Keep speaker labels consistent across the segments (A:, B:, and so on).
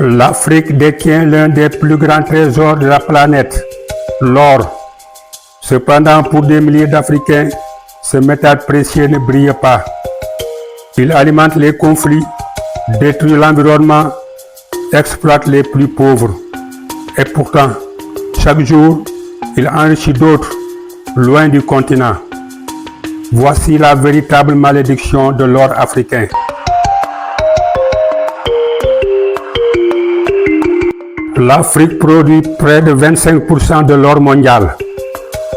A: L'Afrique détient l'un des plus grands trésors de la planète, l'or. Cependant, pour des milliers d'Africains, ce métal précieux ne brille pas. Il alimente les conflits, détruit l'environnement, exploite les plus pauvres. Et pourtant, chaque jour, il enrichit d'autres, loin du continent. Voici la véritable malédiction de l'or africain. L'Afrique produit près de 25% de l'or mondial.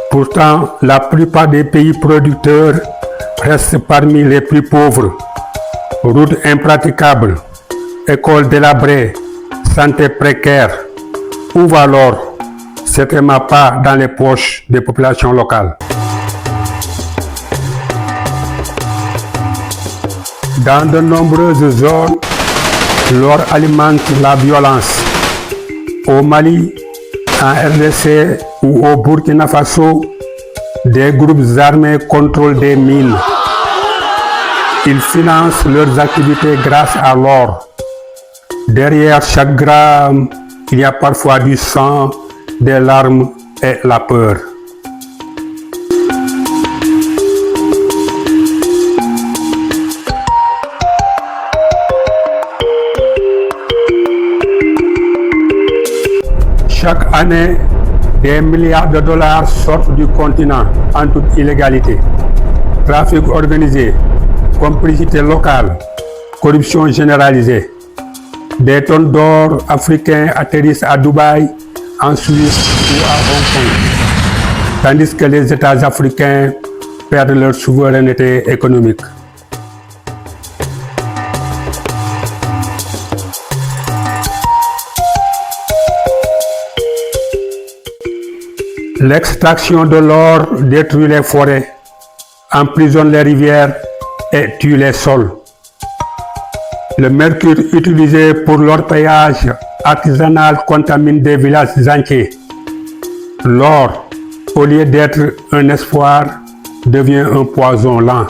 A: Pourtant, la plupart des pays producteurs restent parmi les plus pauvres. Routes impraticables, écoles délabrées, santé précaire. Où va l'or? Certainement pas dans les poches des populations locales. Dans de nombreuses zones, l'or alimente la violence. Au Mali, en RDC ou au Burkina Faso, des groupes armés contrôlent des mines. Ils financent leurs activités grâce à l'or. Derrière chaque gramme, il y a parfois du sang, des larmes et la peur. Chaque année, des milliards de dollars sortent du continent en toute illégalité. Trafic organisé, complicité locale, corruption généralisée. Des tonnes d'or africains atterrissent à Dubaï, en Suisse ou à Hong Kong, tandis que les États africains perdent leur souveraineté économique. L'extraction de l'or détruit les forêts, emprisonne les rivières et tue les sols. Le mercure utilisé pour l'orpaillage artisanal contamine des villages entiers. L'or, au lieu d'être un espoir, devient un poison lent.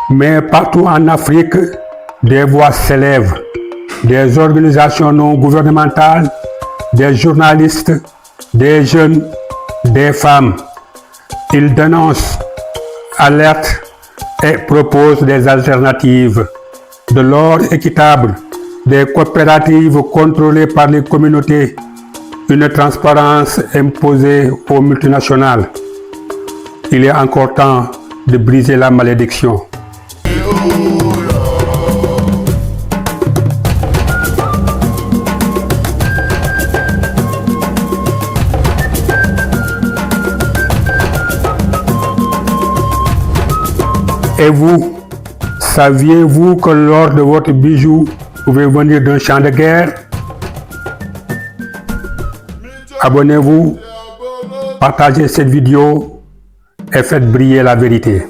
A: Mais partout en Afrique, des voix s'élèvent. Des organisations non gouvernementales, des journalistes, des jeunes, des femmes. Ils dénoncent, alertent et proposent des alternatives. De l'or équitable, des coopératives contrôlées par les communautés, une transparence imposée aux multinationales. Il est encore temps de briser la malédiction. Et vous, saviez-vous que l'or de votre bijou pouvait venir d'un champ de guerre? Abonnez-vous, partagez cette vidéo et faites briller la vérité.